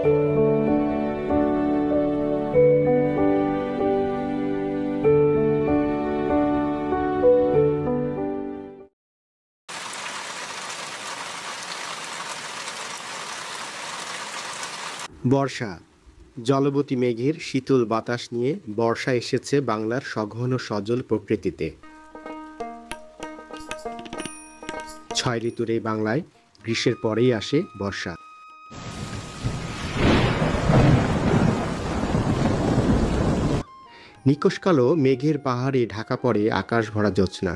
বর্ষা, জলবতী মেঘের শীতল বাতাস নিয়ে বর্ষা এসেছে বাংলার সঘন সজল প্রকৃতিতে। ৬ ঋতুর এই বাংলায় গ্রীষ্মের পরেই আসে বর্ষা। নিকষ কালো মেঘের পাহাড়ে ঢাকা পড়ে আকাশ ভরা জ্যোৎস্না,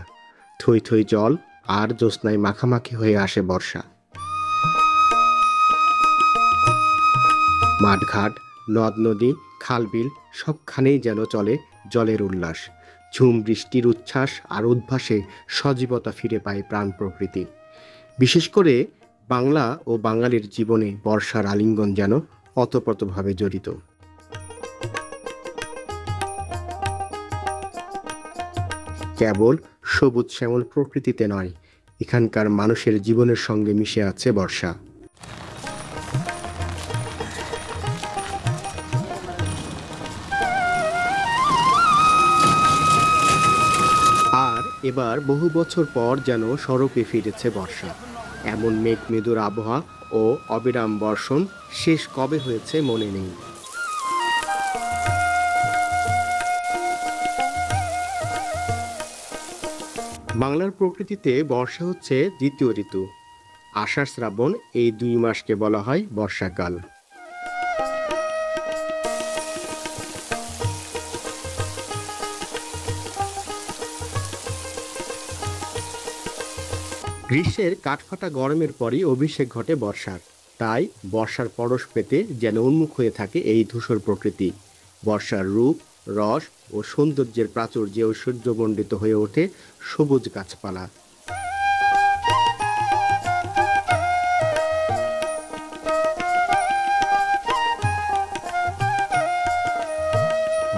থই থই জল আর জ্যোৎস্নায় মাখামাখি হয়ে আসে বর্ষা। মাঠঘাট, নদ নদী, খালবিল সবখানেই যেন চলে জলের উল্লাস। ঝুম বৃষ্টির উচ্ছ্বাস আর উদ্ভাসে সজীবতা ফিরে পায় প্রাণ প্রকৃতি। বিশেষ করে বাংলা ও বাঙালির জীবনে বর্ষার আলিঙ্গন যেন অতপ্রতভাবে জড়িত। কেবল সবুজ শ্যামল প্রকৃতিতে নয়, এখানকার মানুষের জীবনের সঙ্গে মিশে আছে বর্ষা। আর এবার বহু বছর পর যেন সড়কে ফিরেছে বর্ষা। এমন মেঘমেদুর আবহাওয়া ও অবিরাম বর্ষণ শেষ কবে হয়েছে মনে নেই। বাংলার প্রকৃতিতে বর্ষা হচ্ছে দ্বিতীয় ঋতু। আষাঢ় শ্রাবণ এই ২ মাসকে বলা হয় বর্ষাকাল। গ্রীষ্মের কাঠফাটা গরমের পরই অভিষেক ঘটে বর্ষার। তাই বর্ষার পরশ পেতে যেন উন্মুখ হয়ে থাকে এই ধূসর প্রকৃতি। বর্ষার রূপ, রস ও সৌন্দর্যের প্রাচুর্যে ঐশ্বর্যমণ্ডিত হয়ে ওঠে সবুজ গাছপালা।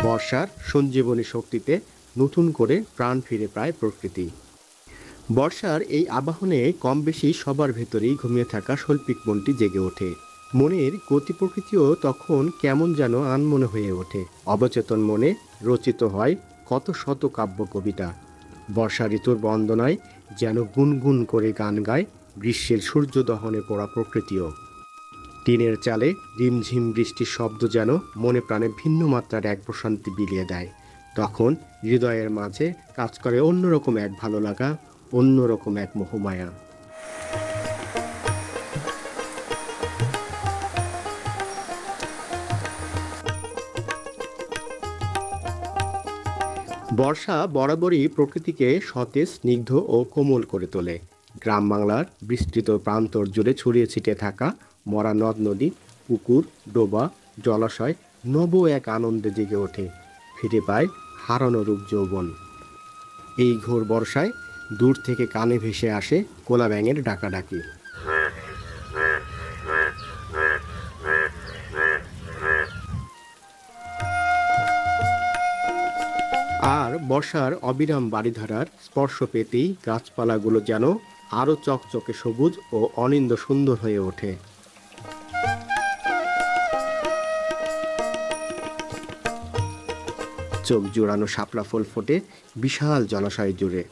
বর্ষার সঞ্জীবনী শক্তিতে নতুন করে প্রাণ ফিরে পায় প্রকৃতি। বর্ষার এই আবাহনে কম বেশি সবার ভেতরেই ঘুমিয়ে থাকা শৈল্পিক মনটি জেগে ওঠে। মনের গতি প্রকৃতিও তখন কেমন যেন আনমনে হয়ে ওঠে। অবচেতন মনে রচিত হয় কত শত কাব্য কবিতা। বর্ষা ঋতুর বন্দনায় যেন গুনগুন করে গান গায় গ্রীষ্মের সূর্য দহনে পড়া প্রকৃতিও। টিনের চালে রিমঝিম বৃষ্টির শব্দ যেন মনে প্রাণে ভিন্ন মাত্রার এক প্রশান্তি বিলিয়ে দেয়। তখন হৃদয়ের মাঝে কাজ করে অন্যরকম এক ভালো লাগা, অন্যরকম এক মোহমায়া। বর্ষা বরাবরই প্রকৃতিকে সতেজ, স্নিগ্ধ ও কোমল করে তোলে। গ্রাম বাংলার বিস্তৃত প্রান্তর জুড়ে ছড়িয়ে ছিটিয়ে থাকা মরা নদ নদী, পুকুর, ডোবা, জলাশয় নব এক আনন্দে জেগে ওঠে, ফিরে পায় হারানো রূপ যৌবন। এই ঘোর বর্ষায় দূর থেকে কানে ভেসে আসে কোলা ব্যাঙের ডাকাডাকি। আর বর্ষার অবিরাম বাড়িধারার স্পর্শ পেতেই গাছপালাগুলো যেন আরো চকচকে সবুজ ও অনিন্দ্য সুন্দর হয়ে ওঠে। চোখ জোড়ানো শাপলা ফুল ফোটে বিশাল জলাশয় জুড়ে।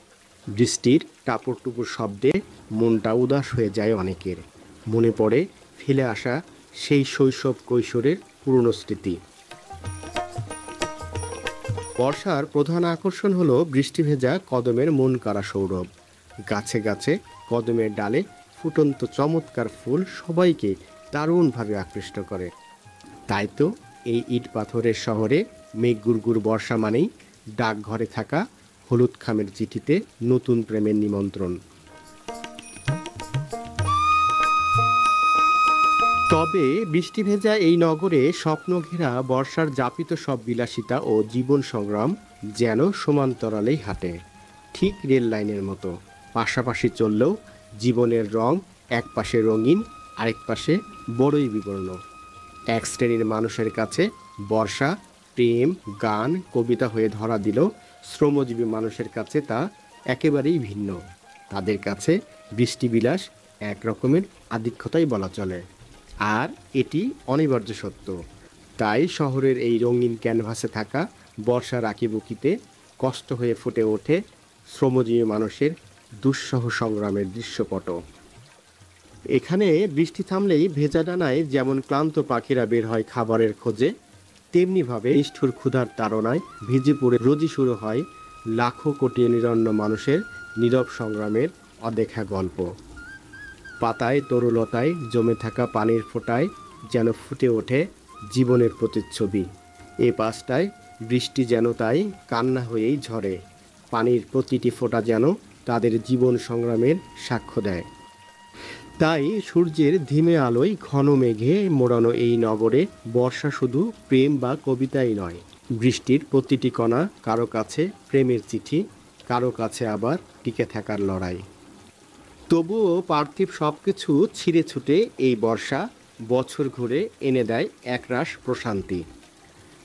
বৃষ্টির টাপুর টুপুর শব্দে মনটা উদাস হয়ে যায় অনেকের। মনে পড়ে ফেলে আসা সেই শৈশব কৈশোরের পুরনো স্মৃতি। বর্ষার প্রধান আকর্ষণ হলো বৃষ্টি ভেজা কদমের মন কাড়া সৌরভ। গাছে গাছে কদমের ডালে ফুটন্ত চমৎকার ফুল সবাইকে দারুণভাবে আকৃষ্ট করে। তাই তো এই ইট পাথরের শহরে মেঘ গুড়গুড় বর্ষা মানেই ডাকঘরে থাকা হলুদ খামের চিঠিতে নতুন প্রেমের নিমন্ত্রণ। তবে বৃষ্টি ভেজা এই নগরে স্বপ্ন ঘেরা বর্ষার যাপিত সব বিলাসিতা ও জীবন সংগ্রাম যেন সমান্তরালেই হাঁটে, ঠিক রেল লাইনের মতো। পাশাপাশি চললেও জীবনের রং এক পাশে রঙিন, আরেক পাশে বড়ই বিবর্ণ। এক শ্রেণীর মানুষের কাছে বর্ষা প্রেম, গান, কবিতা হয়ে ধরা দিলেও শ্রমজীবী মানুষের কাছে তা একেবারেই ভিন্ন। তাদের কাছে বৃষ্টিবিলাস এক রকমের আধিক্যতাই বলা চলে। আর এটি অনিবার্য সত্য। তাই শহরের এই রঙিন ক্যানভাসে থাকা বর্ষার আঁকিবুকিতে কষ্ট হয়ে ফুটে ওঠে শ্রমজীবী মানুষের দুঃসহ সংগ্রামের দৃশ্যপট। এখানে বৃষ্টি থামলেই ভেজা ডানায় যেমন ক্লান্ত পাখিরা বের হয় খাবারের খোঁজে, তেমনিভাবে নিষ্ঠুর ক্ষুধার তাড়নায় ভিজে পড়ে রোজই শুরু হয় লাখো কোটি নিরন্ন মানুষের নীরব সংগ্রামের অদেখা গল্প। পাতায় তরুলতায় জমে থাকা পানির ফোঁটায় যেন ফুটে ওঠে জীবনের প্রতিচ্ছবি। এ পাশটায় বৃষ্টি যেন তাই কান্না হয়েই ঝরে, পানির প্রতিটি ফোঁটা যেন তাদের জীবন সংগ্রামের সাক্ষ্য দেয়। তাই সূর্যের ধিমে আলোয় ঘন মেঘে মোড়ানো এই নগরে বর্ষা শুধু প্রেম বা কবিতাই নয়, বৃষ্টির প্রতিটি কণা কারো কাছে প্রেমের চিঠি, কারো কাছে আবার টিকে থাকার লড়াই। তবুও পার্থিব সব কিছু ছিঁড়ে ছুটে এই বর্ষা বছর ঘুরে এনে দেয় একরাশ প্রশান্তি।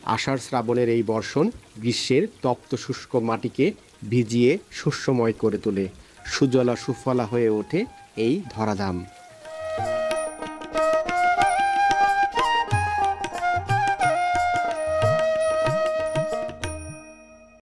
আষাঢ় শ্রাবণের এই বর্ষণ গ্রীষ্মের তপ্ত শুষ্ক মাটিকে ভিজিয়ে শস্যময় করে তোলে, সুজলা সুফলা হয়ে ওঠে এই ধরাধাম।